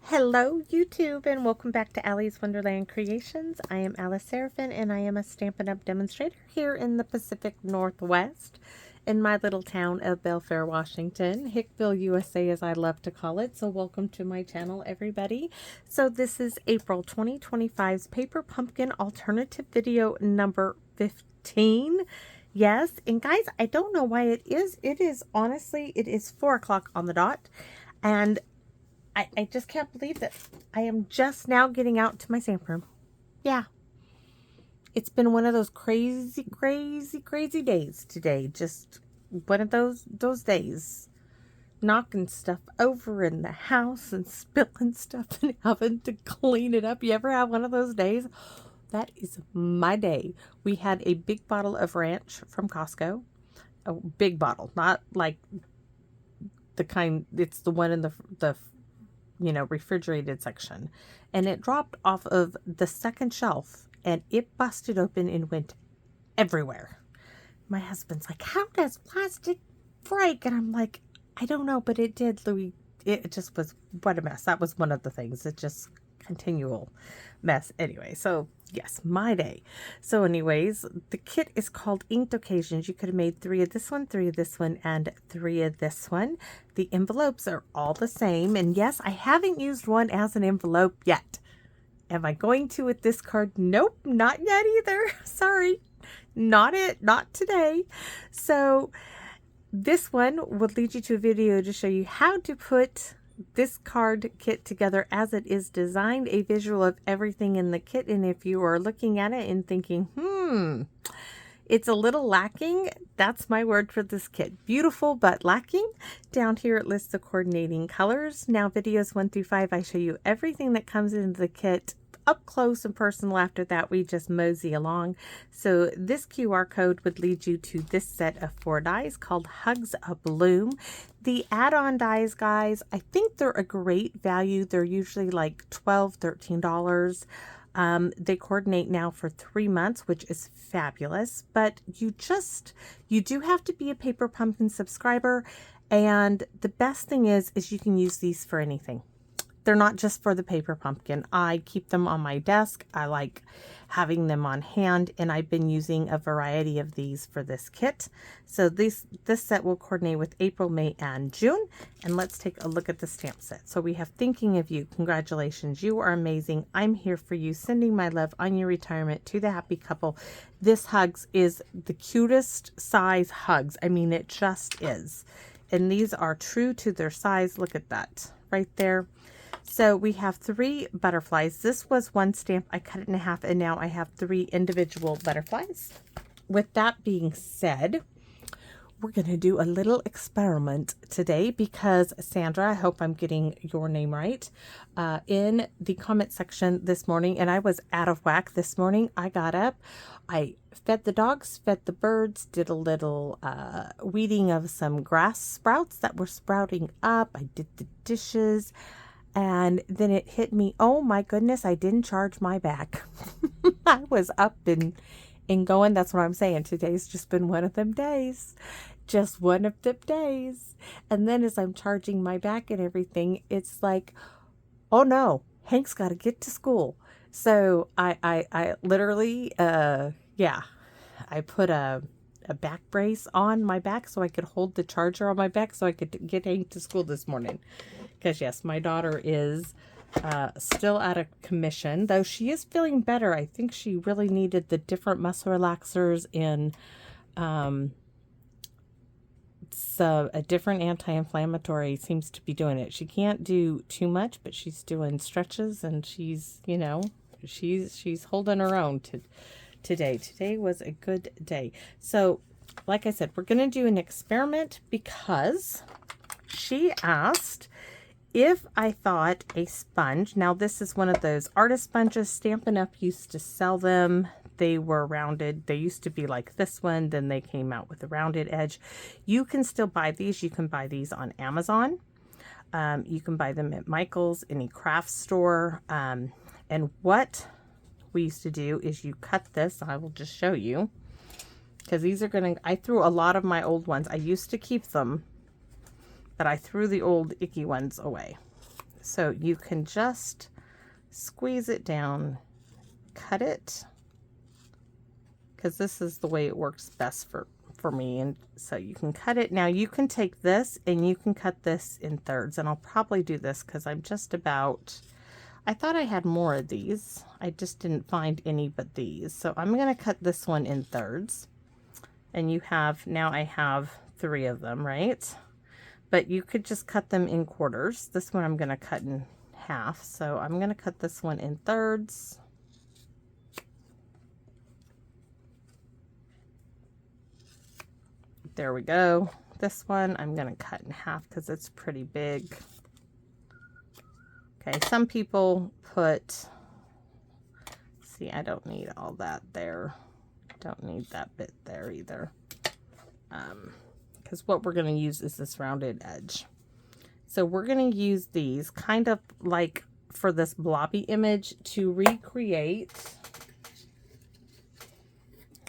Hello YouTube and welcome back to Allie's Wonderland Creations. I am Alice Seraphin and I am a Stampin' Up! Demonstrator here in the Pacific Northwest in my little town of Belfair, Washington. Hickville, USA as I love to call it. So welcome to my channel everybody. So this is April 2025's Paper Pumpkin Alternative video number 15. Yes, and guys, I don't know why it is. It is 4 o'clock on the dot. And I just can't believe that I am just now getting out to my stamp room. Yeah. It's been one of those crazy days today. Just one of those days. Knocking stuff over in the house and spilling stuff and having to clean it up. You ever have one of those days? That is my day. We had a big bottle of ranch from Costco. A big bottle, not like the kind, it's the one in the refrigerated section, and it dropped off of the second shelf and it busted open and went everywhere. My husband's like, how does plastic break? And I'm like, I don't know, but it did, Louis. It just was, what a mess. That was one of the things. It just continual mess. Anyway, so yes, my day. So anyways, the kit is called Inked Occasions. You could have made 3 of this one, 3 of this one, and 3 of this one. The envelopes are all the same. And yes, I haven't used one as an envelope yet. Am I going to with this card? Nope, not yet either. Sorry, not today. So this one will lead you to a video to show you how to put this card kit together as it is designed, a visual of everything in the kit. And if you are looking at it and thinking, it's a little lacking, that's my word for this kit. Beautiful, but lacking. Down here it lists the coordinating colors. Now videos 1 through 5, I show you everything that comes into the kit up close and personal. After that, we just mosey along. So this QR code would lead you to this set of 4 dies called Hugs a Bloom. The add-on dies, guys, I think they're a great value. They're usually like $12, $13. They coordinate now for 3 months, which is fabulous. But you do have to be a Paper Pumpkin subscriber. And the best thing is you can use these for anything. They're not just for the Paper Pumpkin. I keep them on my desk. I like having them on hand, and I've been using a variety of these for this kit. So this set will coordinate with April, May, and June. And let's take a look at the stamp set. So we have Thinking of You. Congratulations. You are amazing. I'm here for you. Sending my love on your retirement to the happy couple. This Hugs is the cutest size Hugs. I mean, it just is. And these are true to their size. Look at that right there. So we have 3 butterflies. This was one stamp. I cut it in half, and now I have 3 individual butterflies. With that being said, we're going to do a little experiment today because Sandra, I hope I'm getting your name right, in the comment section this morning, and I was out of whack this morning. I got up, I fed the dogs, fed the birds, did a little weeding of some grass sprouts that were sprouting up. I did the dishes. And then it hit me, oh my goodness, I didn't charge my back. I was up and going. That's what I'm saying. Today's just been one of them days. Just one of them days. And then as I'm charging my back and everything, it's like, oh no, Hank's got to get to school. So I literally, I put a back brace on my back so I could hold the charger on my back so I could get Hank to school this morning. Because yes, my daughter is still out of commission, though she is feeling better. I think she really needed the different muscle relaxers and a different anti-inflammatory seems to be doing it. She can't do too much, but she's doing stretches and she's holding her own today. Today was a good day. So like I said, we're going to do an experiment because she asked if I thought a sponge, now this is one of those artist sponges. Stampin' Up! Used to sell them. They were rounded. They used to be like this one. Then they came out with a rounded edge. You can still buy these. You can buy these on Amazon. You can buy them at Michael's, any craft store. And what we used to do is you cut this. I will just show you. Because these are going to, I threw a lot of my old ones. I used to keep them, but I threw the old icky ones away. So you can just squeeze it down, cut it, because this is the way it works best for me. And so you can cut it. Now you can take this and you can cut this in thirds, and I'll probably do this because I'm just about, I thought I had more of these. I just didn't find any but these. So I'm going to cut this one in thirds. And you have, now I have 3 of them, right? But you could just cut them in quarters. This one I'm going to cut in half. So I'm going to cut this one in thirds. There we go. This one I'm going to cut in half because it's pretty big. Okay, some people put, see, I don't need all that there. Don't need that bit there either. Because what we're going to use is this rounded edge. So we're going to use these kind of like for this blobby image to recreate.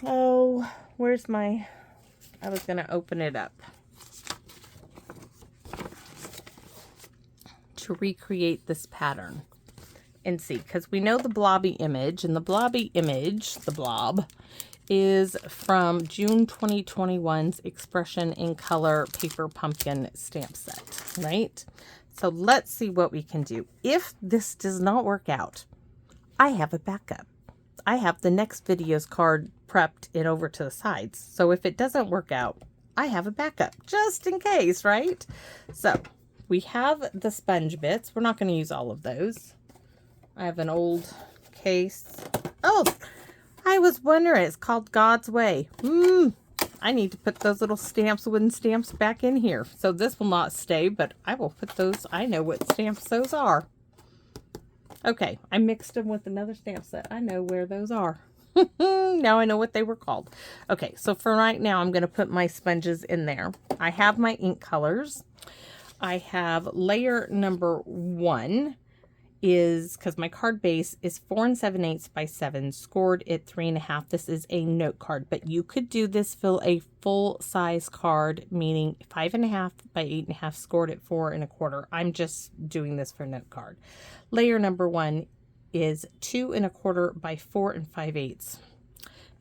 Oh, where's my, I was going to open it up. To recreate this pattern. And see, because we know the blobby image, and the blobby image, the blob, is from June 2021's Expression in Color Paper Pumpkin stamp set, right? So let's see what we can do. If this does not work out, I have a backup. I have the next video's card prepped and over to the sides. So if it doesn't work out, I have a backup just in case, right? So we have the sponge bits. We're not going to use all of those. I have an old case. Oh, I was wondering. It's called God's Way. I need to put those little stamps, wooden stamps, back in here. So this will not stay, but I will put those. I know what stamps those are. Okay, I mixed them with another stamp set. I know where those are. Now I know what they were called. Okay, so for right now, I'm going to put my sponges in there. I have my ink colors. I have layer number 1 is, because my card base is 4 7/8 by 7, scored at 3.5. This is a note card, but you could do this fill a full size card, meaning 5.5 by 8.5, scored at 4 1/4. I'm just doing this for note card. Layer number 1 is 2 1/4 by 4 5/8.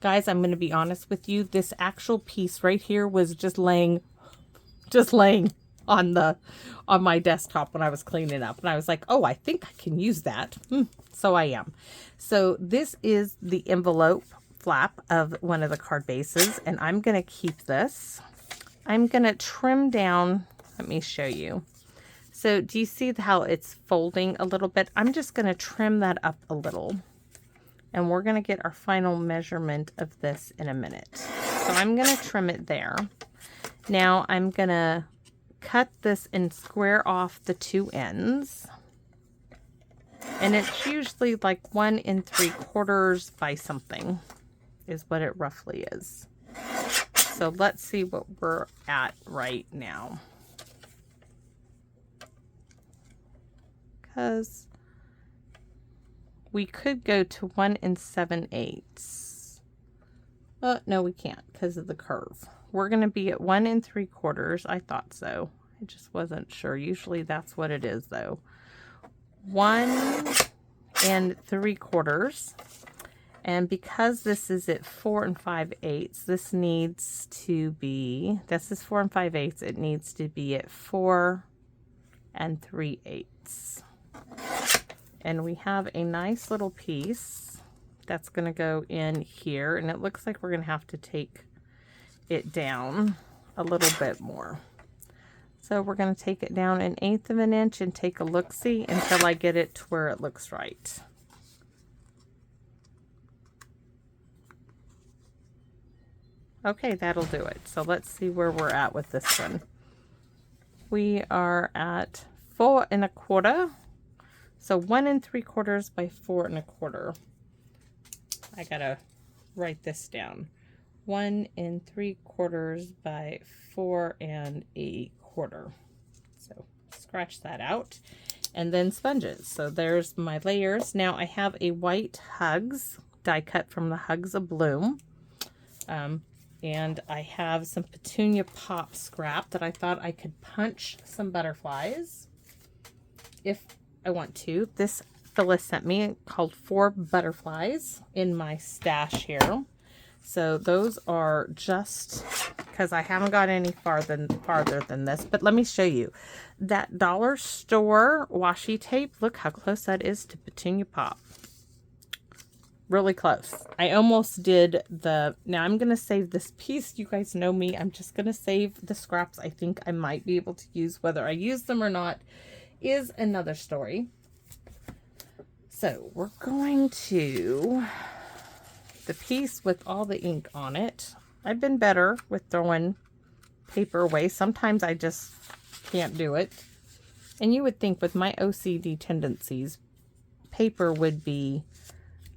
Guys, I'm going to be honest with you. This actual piece right here was just laying on my desktop when I was cleaning up, and I was like, oh, I think I can use that. So I am. So this is the envelope flap of one of the card bases, and I'm going to keep this. I'm going to trim down. Let me show you. So do you see how it's folding a little bit? I'm just going to trim that up a little, and we're going to get our final measurement of this in a minute. So I'm going to trim it there. Now I'm going to cut this and square off the 2 ends. And it's usually like 1 3/4 by something is what it roughly is. So let's see what we're at right now. Because we could go to 1 7/8. Oh, no, we can't because of the curve. We're going to be at 1 3/4. I thought so. I just wasn't sure. Usually that's what it is, though. 1 3/4. And because this is at 4 5/8, this needs to be, this is 4 5/8. It needs to be at 4 3/8. And we have a nice little piece that's going to go in here. And it looks like we're going to have to take it down a little bit more. So we're going to take it down 1/8 of an inch and take a look-see until I get it to where it looks right. Okay, that'll do it. So let's see where we're at with this one. We are at 4 1/4. So 1 3/4 by 4 1/4. I gotta write this down. 1 3/4 by 4 1/4. So scratch that out. And then sponges. So there's my layers. Now I have a white Hugs die cut from the Hugs of Bloom. And I have some Petunia Pop scrap that I thought I could punch some butterflies. If I want to. This Phyllis sent me called 4 Butterflies in my stash here. So those are just because I haven't got any farther than this. But let me show you. That dollar store washi tape, look how close that is to Petunia Pop. Really close. I almost did the... Now I'm going to save this piece. You guys know me. I'm just going to save the scraps I think I might be able to use. Whether I use them or not is another story. So we're going to... the piece with all the ink on it. I've been better with throwing paper away. Sometimes I just can't do it. And you would think with my OCD tendencies, paper would be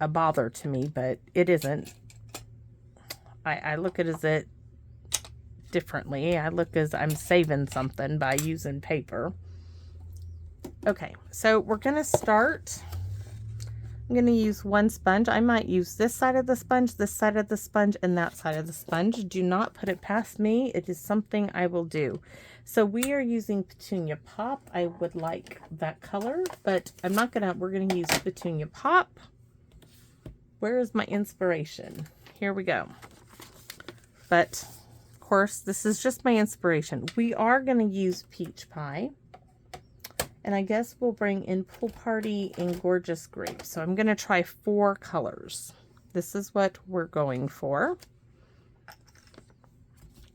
a bother to me, but it isn't. I look at it differently. I look as I'm saving something by using paper. Okay, so we're going to start. I'm going to use one sponge. I might use this side of the sponge, this side of the sponge, and that side of the sponge. Do not put it past me. It is something I will do. So we are using Petunia Pop. I would like that color, but I'm not going to, we're going to use Petunia Pop. Where is my inspiration? Here we go. But, of course, this is just my inspiration. We are going to use Peach Pie. And I guess we'll bring in Pool Party and Gorgeous Grape. So I'm going to try 4 colors. This is what we're going for.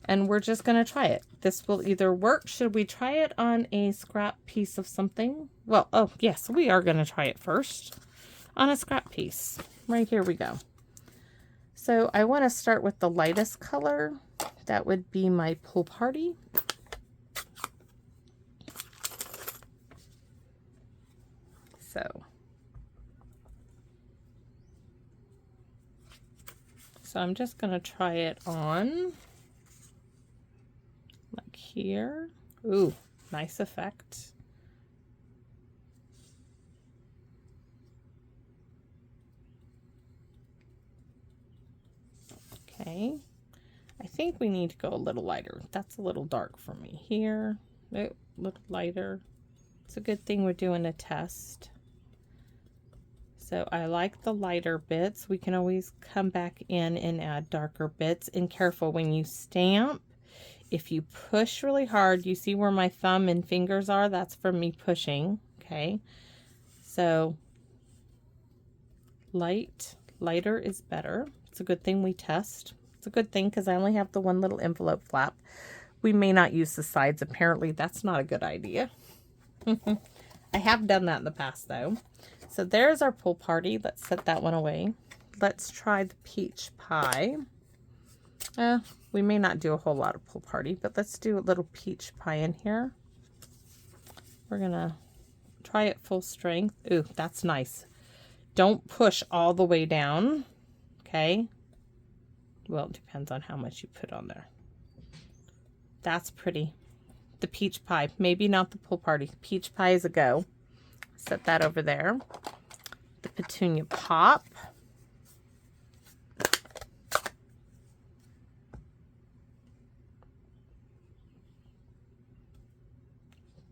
And we're just going to try it. This will either work. Should we try it on a scrap piece of something? Well, oh, yes, we are going to try it first on a scrap piece. Right here we go. So I want to start with the lightest color. That would be my Pool Party. So I'm just going to try it on like here. Ooh, nice effect. Okay. I think we need to go a little lighter. That's a little dark for me here. A little lighter. It's a good thing we're doing a test. So I like the lighter bits. We can always come back in and add darker bits. And careful when you stamp, if you push really hard, you see where my thumb and fingers are? That's from me pushing, okay? So lighter is better. It's a good thing we test. It's a good thing because I only have the one little envelope flap. We may not use the sides. Apparently that's not a good idea. I have done that in the past though. So there's our Pool Party. Let's set that one away. Let's try the Peach Pie. We may not do a whole lot of Pool Party, but let's do a little Peach Pie in here. We're gonna try it full strength. Ooh, that's nice. Don't push all the way down, okay? Well, it depends on how much you put on there. That's pretty. The Peach Pie, maybe not the Pool Party. Peach Pie is a go. Set that over there. The Petunia Pop.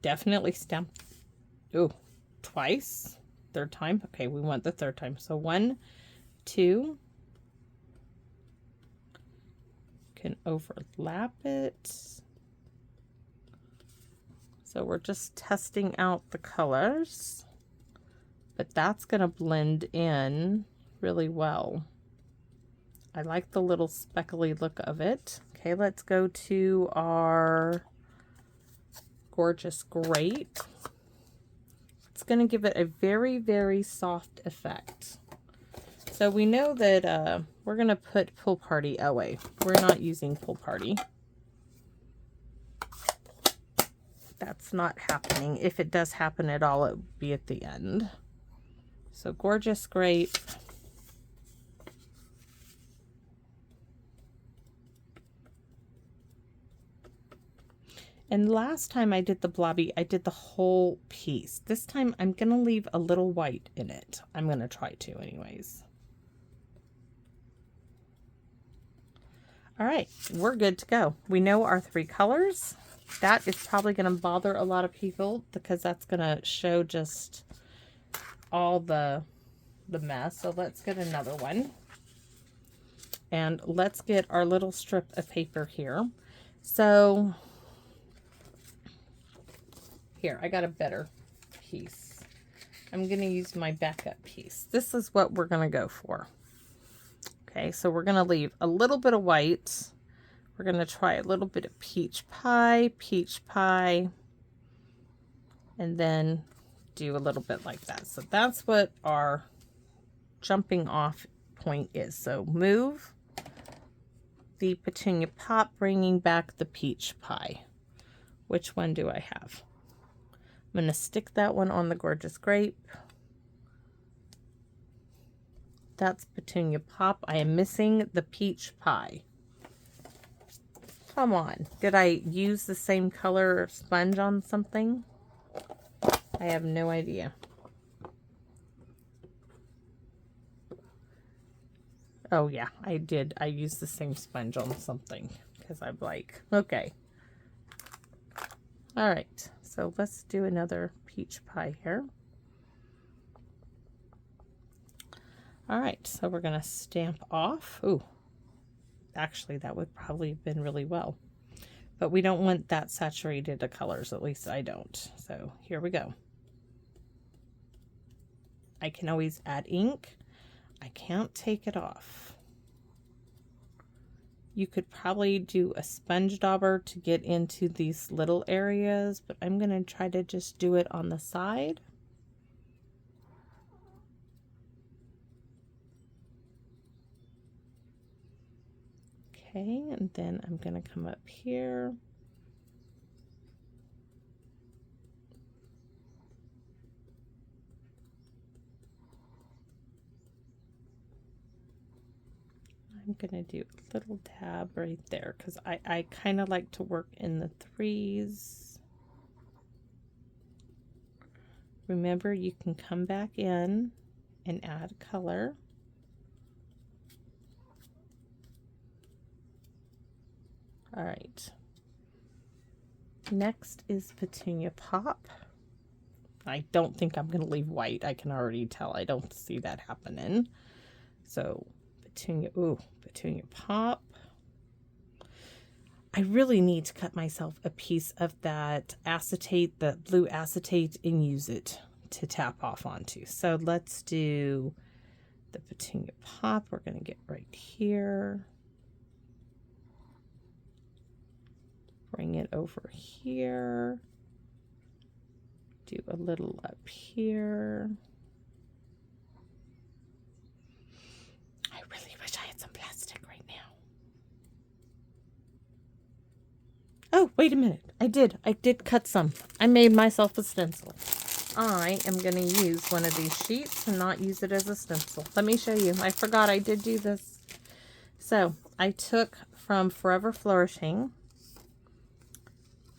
Definitely stamp. Ooh, twice. Third time. Okay, we want the third time. So 1, 2. Can overlap it. So we're just testing out the colors, but that's going to blend in really well. I like the little speckly look of it. Okay, let's go to our Gorgeous Grape. It's going to give it a very, very soft effect. So we know that we're going to put Pool Party away. We're not using Pool Party. That's not happening. If it does happen at all, it would be at the end. So Gorgeous Grape. And last time I did the blobby, I did the whole piece. This time I'm going to leave a little white in it. I'm going to try to anyways. All right, we're good to go. We know our 3 colors. That is probably going to bother a lot of people because that's going to show just all the mess. So let's get another one. And let's get our little strip of paper here. So here, I got a better piece. I'm going to use my backup piece. This is what we're going to go for. Okay, so we're going to leave a little bit of white. We're going to try a little bit of peach pie, and then do a little bit like that. So that's what our jumping off point is. So move the Petunia Pop, bringing back the peach pie. Which one do I have? I'm going to stick that one on the Gorgeous Grape. That's Petunia Pop. I am missing the peach pie. Come on. Did I use the same color sponge on something? I have no idea. Oh yeah, I did. I used the same sponge on something because I'm like, okay. All right, so let's do another peach pie here. All right, so we're gonna stamp off. Ooh, actually that would probably have been really well, but we don't want that saturated of colors, at least I don't. So here we go. I can always add ink. I can't take it off. You could probably do a sponge dauber to get into these little areas, but I'm gonna try to just do it on the side. Okay, and then I'm going to come up here. I'm going to do a little dab right there because I kind of like to work in the threes. Remember, you can come back in and add color. All right. Next is Petunia Pop. I don't think I'm going to leave white. I can already tell. I don't see that happening. So Petunia Pop. I really need to cut myself a piece of that acetate, the blue acetate, and use it to tap off onto. So let's do the Petunia Pop. We're going to get right here. Bring it over here. Do a little up here. I really wish I had some plastic right now. Oh, wait a minute. I did cut some. I made myself a stencil. I am going to use one of these sheets and not use it as a stencil. Let me show you. I forgot I did do this. So I took from Forever Flourishing.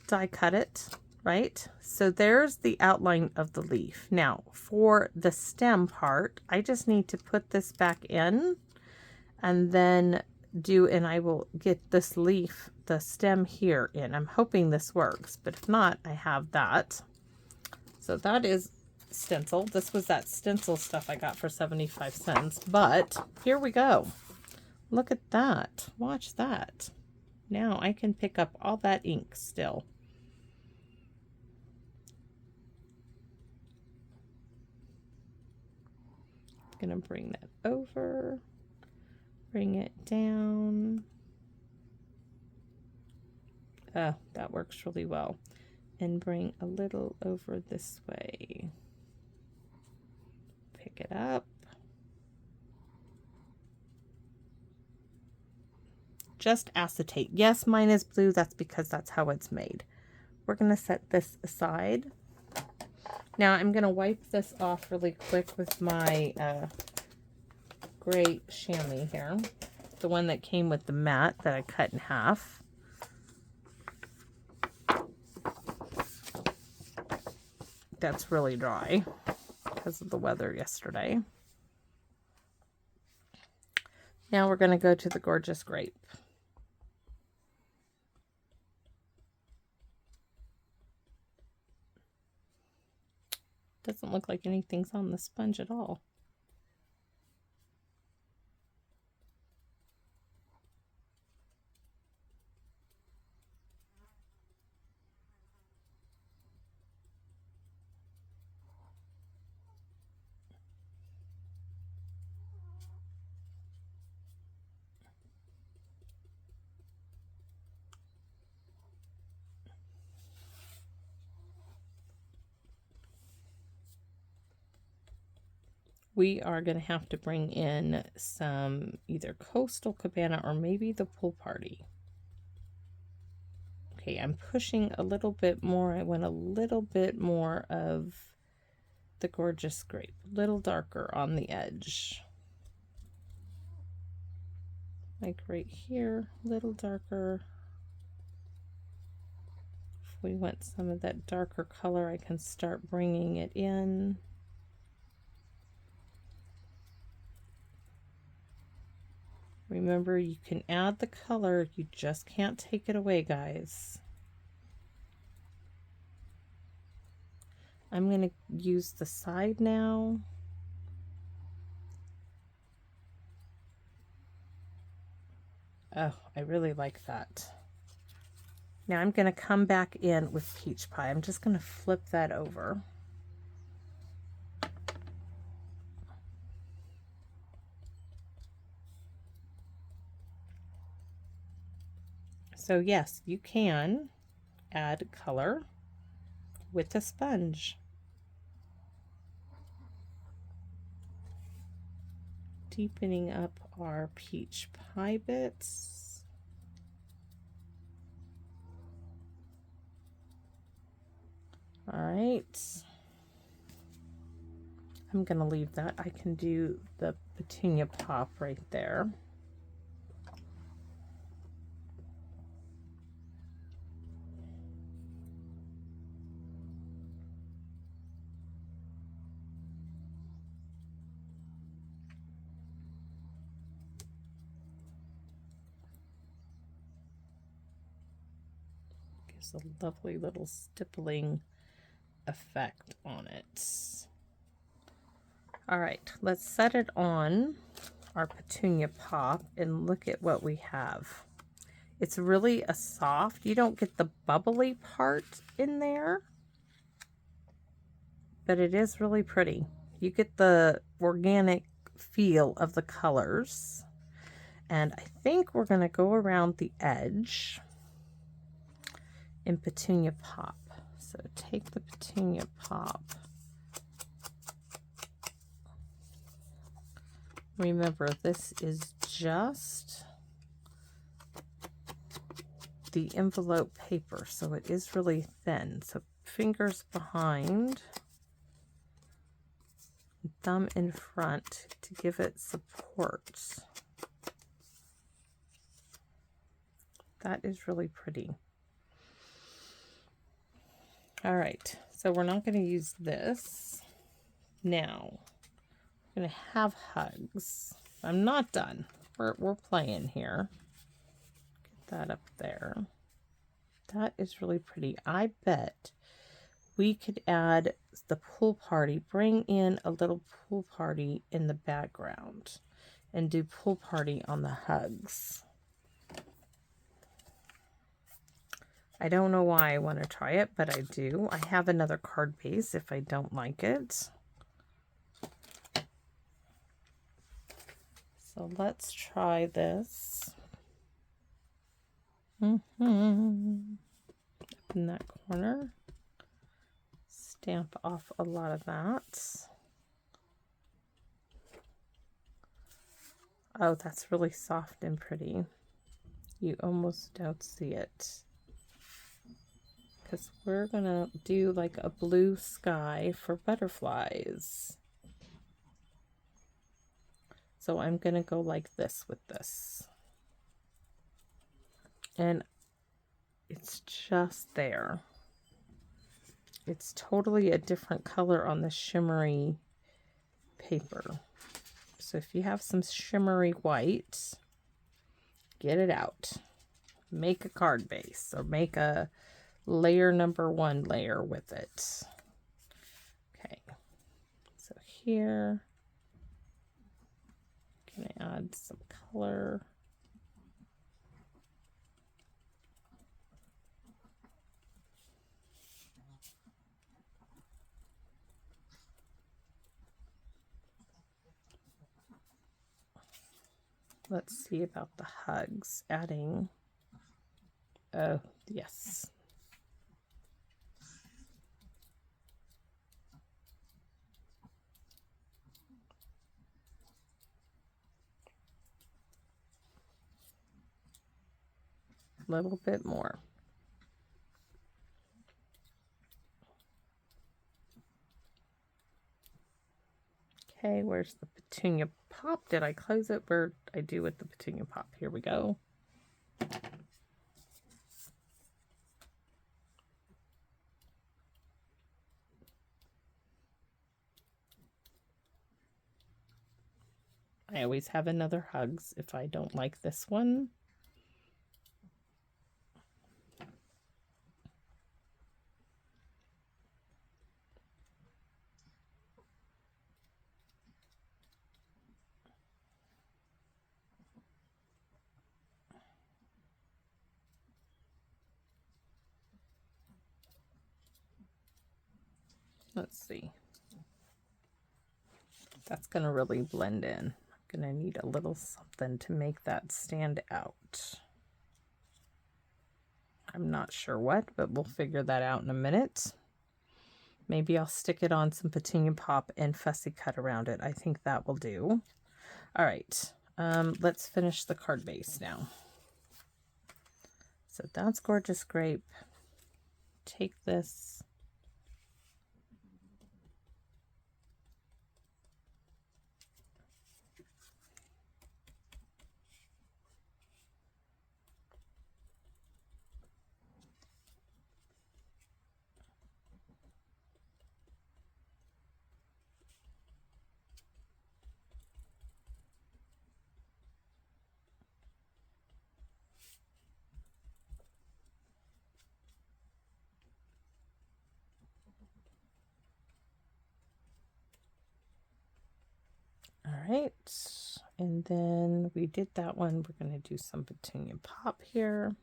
Die cut it, right? So there's the outline of the leaf. Now for the stem part, I just need to put this back in and then and I will get this leaf, the stem here in. I'm hoping this works, but if not, I have that. So that is stencil. This was that stencil stuff I got for 75 cents, but here we go. Look at that. Watch that. Now I can pick up all that ink still. I'm going to bring that over, bring it down. Oh, that works really well. And bring a little over this way. Pick it up. Just acetate. Yes, mine is blue. That's because that's how it's made. We're going to set this aside. Now I'm going to wipe this off really quick with my gray chamois here. The one that came with the mat that I cut in half. That's really dry because of the weather yesterday. Now we're going to go to the Gorgeous Grape. Doesn't look like anything's on the sponge at all. We are going to have to bring in some either Coastal Cabana or maybe the Pool Party. Okay, I'm pushing a little bit more. I want a little bit more of the Gorgeous Grape, a little darker on the edge. Like right here, a little darker. If we want some of that darker color, I can start bringing it in. Remember, you can add the color, you just can't take it away, guys. I'm going to use the side now. Oh, I really like that. Now I'm going to come back in with Peach Pie. I'm just going to flip that over. So yes, you can add color with a sponge. Deepening up our peach pie bits. All right. I'm going to leave that. I can do the petunia pop right there. Gives a lovely little stippling effect on it. All right, let's set it on our petunia pop and look at what we have. It's really a soft, you don't get the bubbly part in there, but it is really pretty. You get the organic feel of the colors. And I think we're going to go around the edge in petunia pop. So take the petunia pop. Remember, this is just the envelope paper, so it is really thin. So fingers behind, thumb in front to give it support. That is really pretty. All right, so we're not going to use this. Now, we're going to have hugs. I'm not done. We're playing here. Get that up there. That is really pretty. I bet we could add the pool party, bring in a little pool party in the background and do pool party on the hugs. I don't know why I want to try it, but I do. I have another card base if I don't like it. So let's try this. Open that corner. Stamp off a lot of that. Oh, that's really soft and pretty. You almost don't see it. Because we're going to do like a blue sky for butterflies. So I'm going to go like this with this. And it's just there. It's totally a different color on the shimmery paper. So if you have some shimmery white, get it out. Make a card base or make a layer number 1 layer with it. Okay, here. Gonna add some color. Let's see about the hugs. Adding, oh, yes. A little bit more. Okay, where's the petunia pop? Did I close it? Where I do with the petunia pop? Here we go. I always have another hugs if I don't like this one. Let's see. That's going to really blend in. I'm going to need a little something to make that stand out. I'm not sure what, but we'll figure that out in a minute. Maybe I'll stick it on some petunia pop and fussy cut around it. I think that will do. All right, let's finish the card base now. So that's Gorgeous Grape. Take this. All right, and then we did that one. We're going to do some petunia pop here.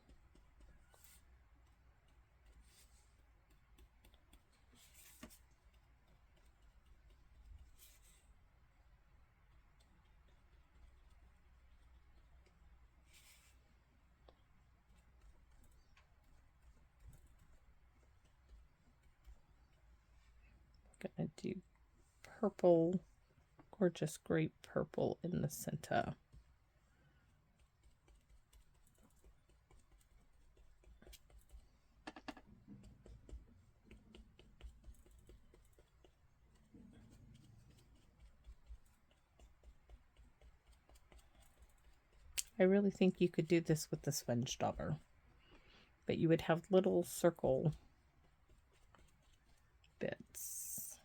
We're going to do purple, Gorgeous Grape purple in the center. I really think you could do this with the sponge dauber, but you would have little circle bits.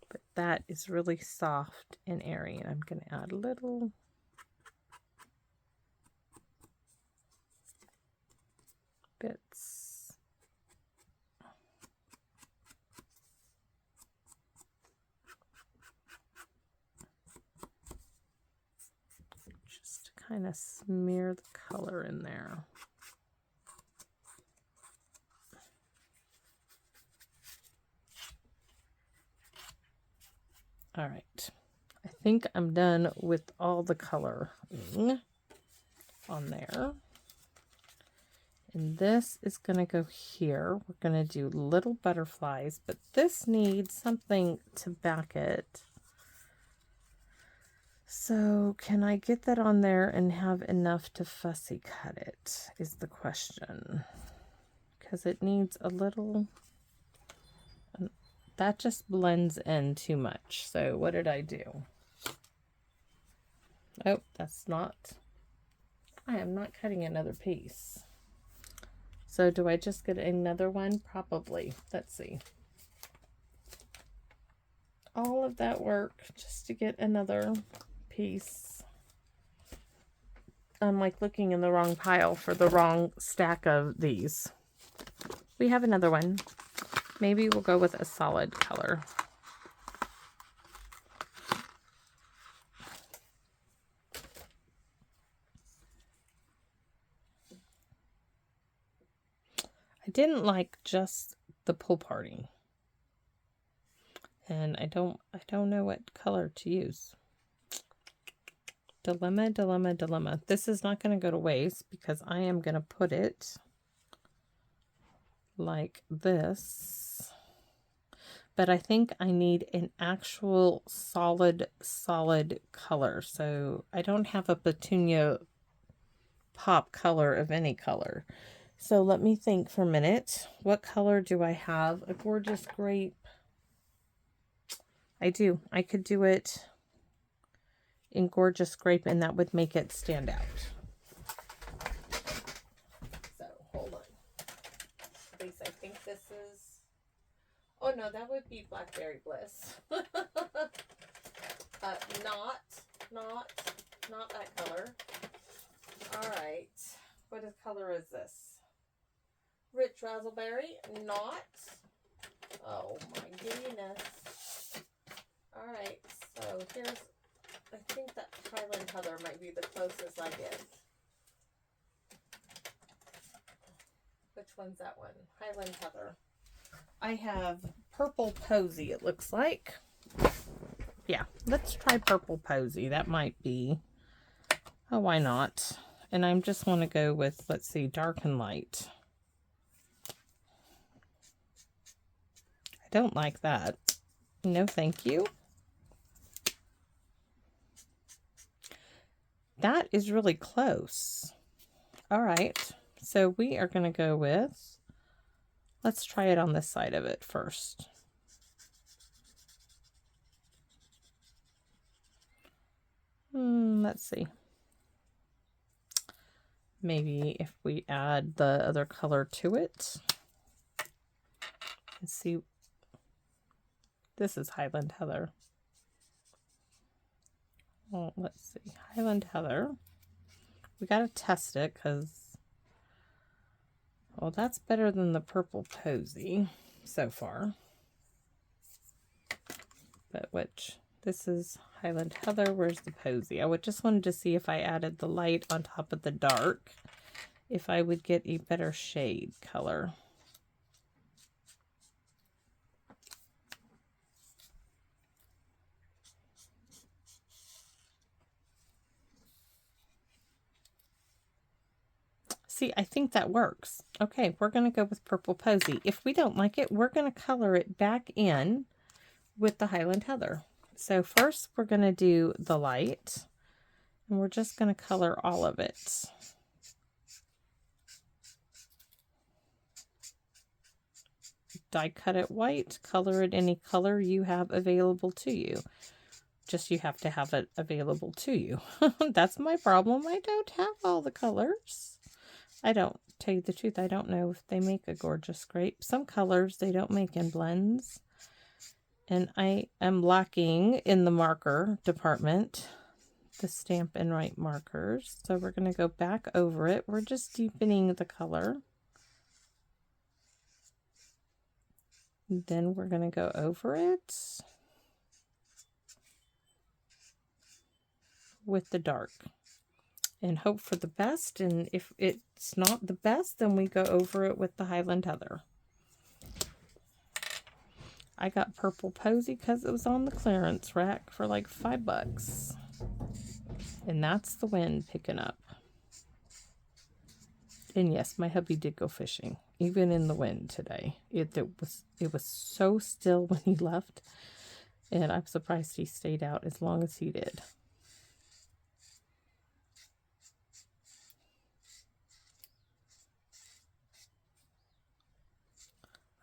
But that is really soft and airy, and I'm going to add a little bits. Just to kind of smear the color in there. All right, I think I'm done with all the coloring on there. And this is going to go here. We're going to do little butterflies, but this needs something to back it. So can I get that on there and have enough to fussy cut it is the question. Because it needs a little... That just blends in too much. So what did I do? Oh, that's not... I am not cutting another piece. So do I just get another one? Probably. Let's see. All of that work just to get another piece. I'm like looking in the wrong pile for the wrong stack of these. We have another one. Maybe we'll go with a solid color. I didn't like just the pool party. And I don't know what color to use. Dilemma, dilemma, dilemma. This is not going to go to waste because I am going to put it like this. But I think I need an actual solid color. So I don't have a petunia pop color of any color. So let me think for a minute. What color do I have? A gorgeous grape. I do. I could do it in gorgeous grape and that would make it stand out. So hold on. At least I think this is, oh no, that would be Blackberry Bliss. Not that color. All right. What color is this? Rich Razzleberry. Not. Oh my goodness. All right. So here's, I think that Highland Heather might be the closest I get. Which one's that one? Highland Heather. I have Purple Posy, it looks like. Yeah, let's try Purple Posy. That might be. Oh, why not? And I just want to go with, let's see, dark and light. I don't like that. No, thank you. That is really close. All right, so we are going to go with, let's try it on this side of it first. Let's see. Maybe if we add the other color to it. Let's see. This is Highland Heather. Well, let's see. Highland Heather. We got to test it because, well, that's better than the Purple Posy so far. But which, this is Highland Heather. Where's the Posy? I would just wanted to see if I added the light on top of the dark, if I would get a better shade color. See, I think that works. Okay, we're going to go with Purple Posy. If we don't like it, we're going to color it back in with the Highland Heather. So first we're going to do the light, and we're just going to color all of it. Die cut it white, color it any color you have available to you. Just you have to have it available to you. That's my problem. I don't have all the colors. I don't, tell you the truth, I don't know if they make a gorgeous grape. Some colors they don't make in blends. And I am lacking in the marker department, the Stampin' Up markers. So we're going to go back over it. We're just deepening the color. Then we're going to go over it with the dark and hope for the best. And if it's not the best, then we go over it with the Highland Heather. I got Purple Posy because it was on the clearance rack for like $5. And that's the wind picking up. And yes, my hubby did go fishing, even in the wind today. It was so still when he left, and I'm surprised he stayed out as long as he did.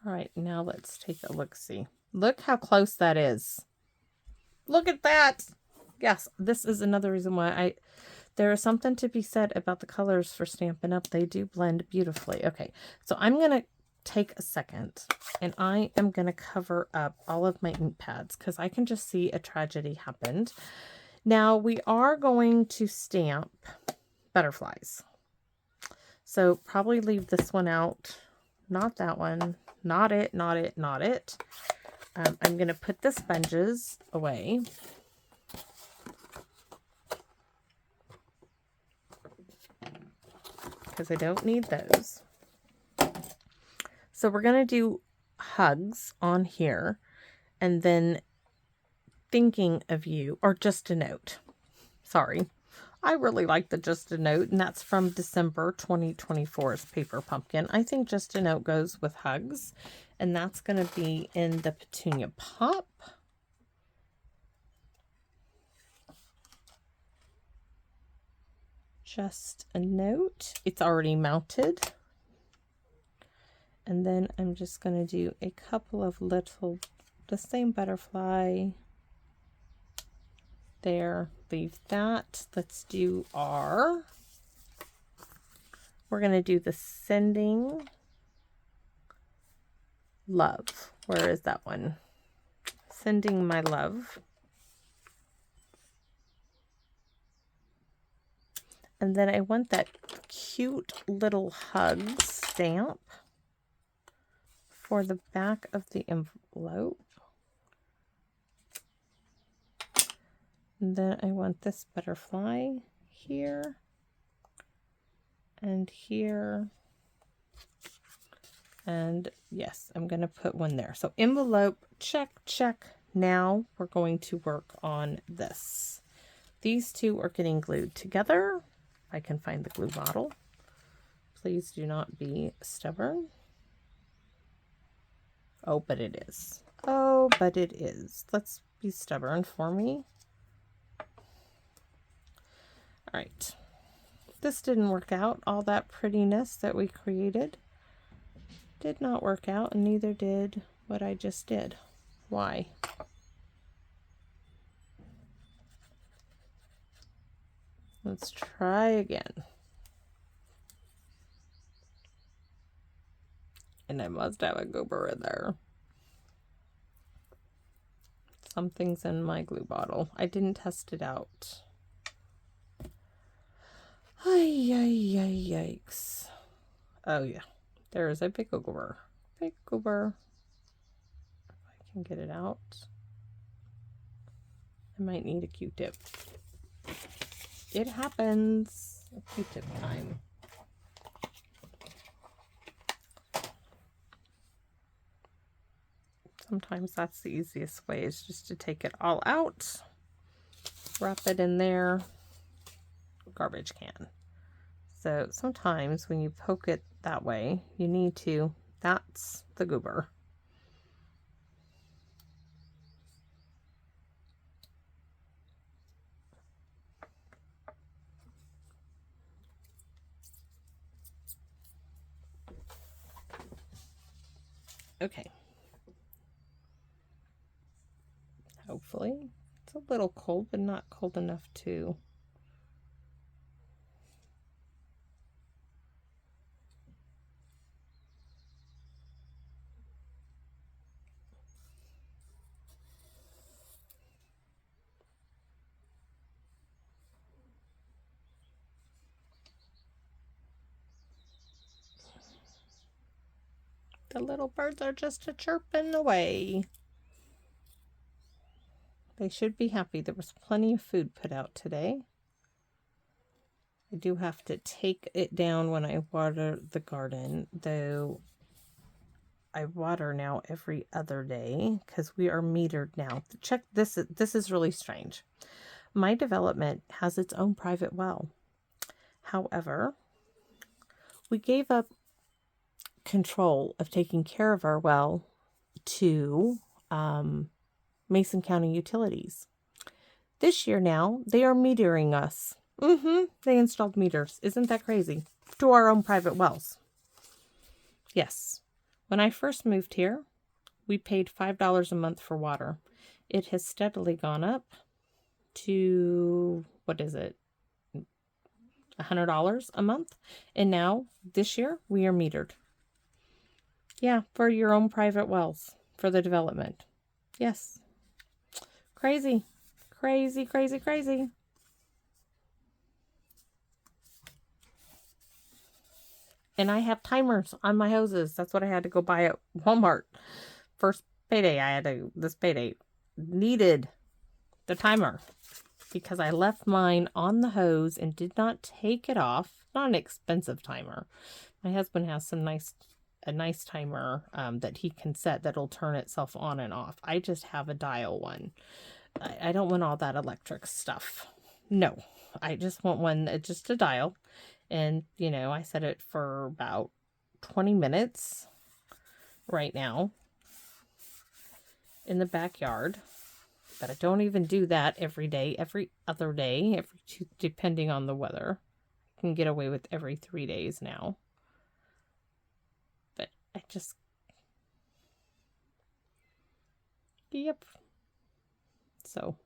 All right, now let's take a look-see. Look how close that is. Look at that. Yes, this is another reason why there is something to be said about the colors for Stampin' Up. They do blend beautifully. Okay, so I'm going to take a second and I am going to cover up all of my ink pads because I can just see a tragedy happened. Now we are going to stamp, butterflies. So probably leave this one out. Not that one. Not it, not it, not it. I'm going to put the sponges away. Because I don't need those. So we're going to do hugs on here. And then thinking of you, or just a note. Sorry. I really like the Just a Note, and that's from December 2024's Paper Pumpkin. I think Just a Note goes with hugs, and that's going to be in the Petunia Pop. Just a Note. It's already mounted. And then I'm just going to do a couple of little, the same butterfly there. Leave that. Let's do our, we're going to do the Sending Love. Where is that one? Sending My Love. And then I want that cute little hug stamp for the back of the envelope. And then I want this butterfly here and here. And yes, I'm going to put one there. So envelope, check, check. Now we're going to work on this. These two are getting glued together. I can find the glue bottle. Please do not be stubborn. Oh, but it is. Oh, but it is. Let's be stubborn for me. All right. This didn't work out. All that prettiness that we created did not work out, and neither did what I just did. Why? Let's try again. And I must have a goober in there. Something's in my glue bottle. I didn't test it out. Ay, ay, ay, yikes. Oh yeah, there is a big goober. Big goober. If I can get it out. I might need a Q-tip. It happens. Q-tip time. Sometimes that's the easiest way, is just to take it all out, wrap it in there, garbage can. So sometimes when you poke it that way, you need to, that's the goober. Okay. Hopefully. It's a little cold, but not cold enough to. The little birds are just a chirping away. They should be happy. There was plenty of food put out today. I do have to take it down when I water the garden, though I water now every other day because we are metered now. Check this. This is really strange. My development has its own private well. However, we gave up control of taking care of our well to Mason County Utilities. This year now, they are metering us. They installed meters. Isn't that crazy? To our own private wells. Yes. When I first moved here, we paid $5 a month for water. It has steadily gone up to, what is it? $100 a month. And now, this year, we are metered. Yeah, for your own private wells, for the development. Yes. Crazy. Crazy, crazy, crazy. And I have timers on my hoses. That's what I had to go buy at Walmart. First payday, this payday, needed the timer because I left mine on the hose and did not take it off. Not an expensive timer. My husband has a nice timer that he can set that'll turn itself on and off. I just have a dial one. I don't want all that electric stuff. No, I just want one, just a dial. And, you know, I set it for about 20 minutes right now in the backyard. But I don't even do that every day, every other day, every two, depending on the weather. I can get away with every 3 days now. But I just, yep. So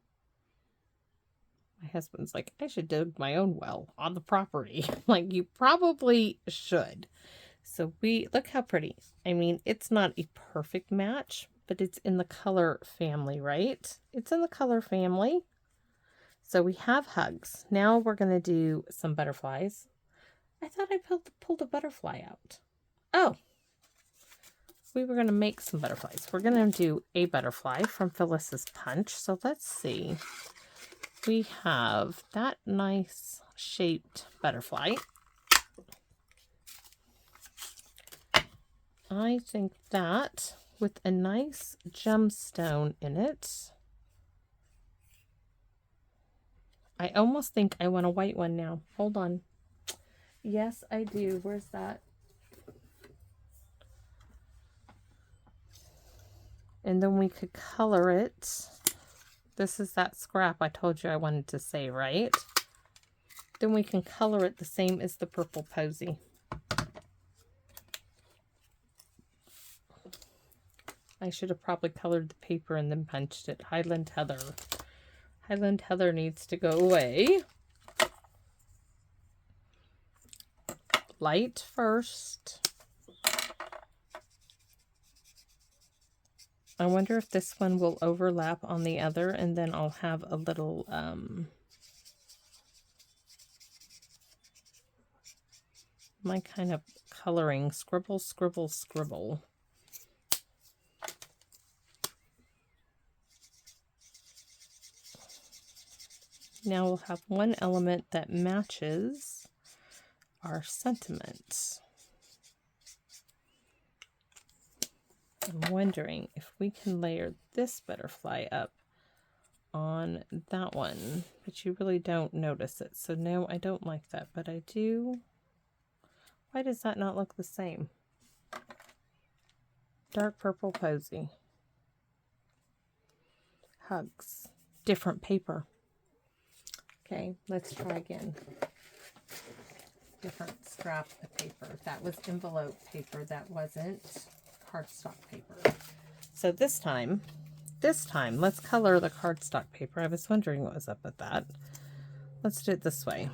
my husband's like, I should dig my own well on the property. Like, you probably should. So look how pretty. I mean, it's not a perfect match, but it's in the color family, right? It's in the color family. So we have hugs. Now we're going to do some butterflies. I thought I pulled a butterfly out. Oh, we were going to make some butterflies. We're going to do a butterfly from Phyllis's Punch. So let's see. We have that nice shaped butterfly. I think that with a nice gemstone in it. I almost think I want a white one now. Hold on. Yes, I do. Where's that? And then we could color it. This is that scrap I told you I wanted to say, right? Then we can color it the same as the purple posy. I should have probably colored the paper and then punched it. Highland Heather. Highland Heather needs to go away. Light first. I wonder if this one will overlap on the other, and then I'll have a little my kind of coloring. Scribble, scribble, scribble. Now we'll have one element that matches our sentiment. I'm wondering if we can layer this butterfly up on that one, but you really don't notice it. So no, I don't like that, but I do. Why does that not look the same? Dark purple posy. Hugs. Different paper. Okay, let's try again. Different scrap of paper. That was envelope paper. That wasn't cardstock paper. So this time, let's color the cardstock paper. I was wondering what was up with that. Let's do it this way.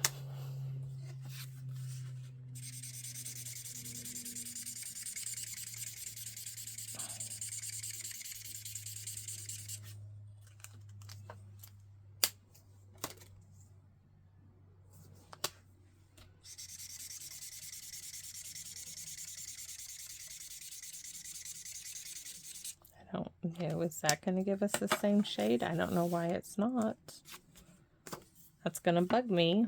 I don't know, is that going to give us the same shade? I don't know why it's not. That's going to bug me.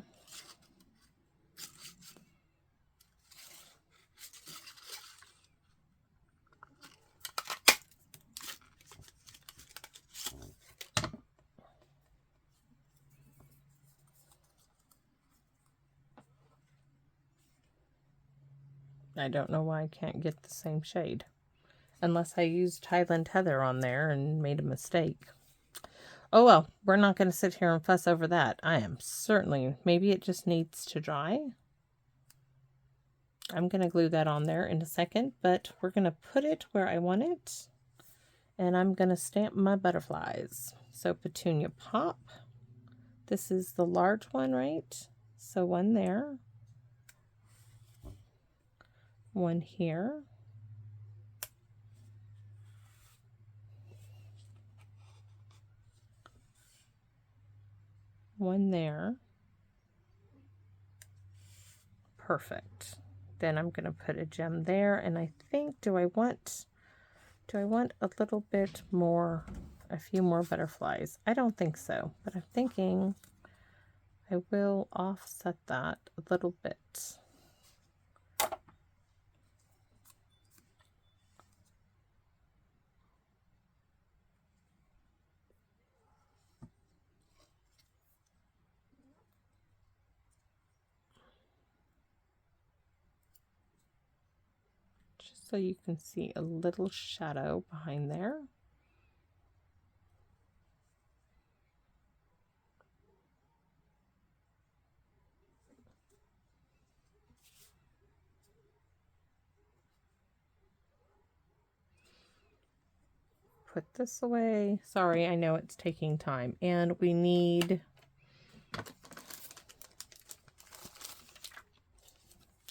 I don't know why I can't get the same shade. Unless I used Highland Heather on there and made a mistake. Oh well, we're not going to sit here and fuss over that. I am certainly, maybe it just needs to dry. I'm going to glue that on there in a second, but we're going to put it where I want it. And I'm going to stamp my butterflies. So Petunia Pop. This is the large one, right? So one there. One here. One there. Perfect. Then I'm going to put a gem there, and I think, do I want a little bit more, a few more butterflies? I don't think so, but I'm thinking I will offset that a little bit. Just so you can see a little shadow behind there. Put this away. Sorry, I know it's taking time. And we need,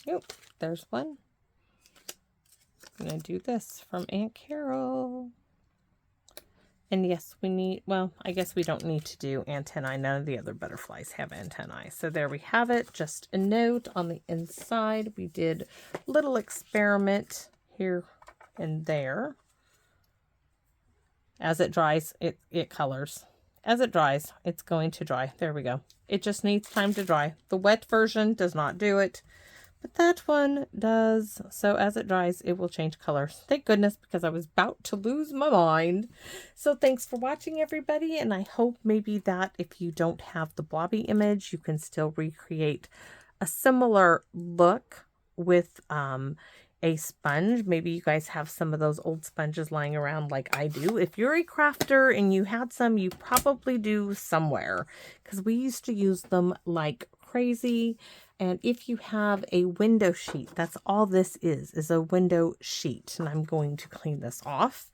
oh, there's one. I'm going to do this from Aunt Carol. And yes, we need, well, I guess we don't need to do antennae. None of the other butterflies have antennae. So there we have it. Just a note on the inside. We did a little experiment here and there. As it dries, it colors. As it dries, it's going to dry. There we go. It just needs time to dry. The wet version does not do it, but that one does. So as it dries, it will change colors. Thank goodness, because I was about to lose my mind. So thanks for watching, everybody. And I hope maybe that if you don't have the blobby image, you can still recreate a similar look with a sponge. Maybe you guys have some of those old sponges lying around like I do. If you're a crafter and you had some, you probably do somewhere, because we used to use them like crazy. And if you have a window sheet, that's all this is a window sheet. And I'm going to clean this off.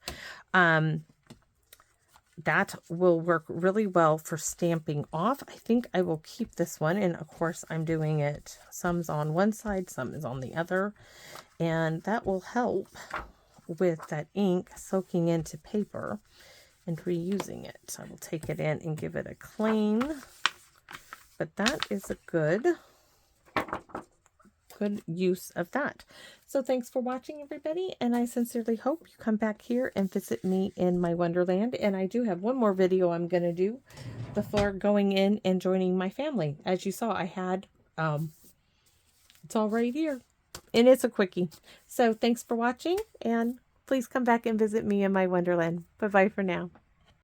That will work really well for stamping off. I think I will keep this one. And of course, I'm doing it, some's on one side, some is on the other. And that will help with that ink soaking into paper and reusing it. I will take it in and give it a clean. But that is a good use of that. So thanks for watching, everybody, and I sincerely hope you come back here and visit me in my Wonderland. And I do have one more video I'm going to do before going in and joining my family. As you saw, I had it's all right here, and it's a quickie. So thanks for watching, and please come back and visit me in my Wonderland. Bye bye for now.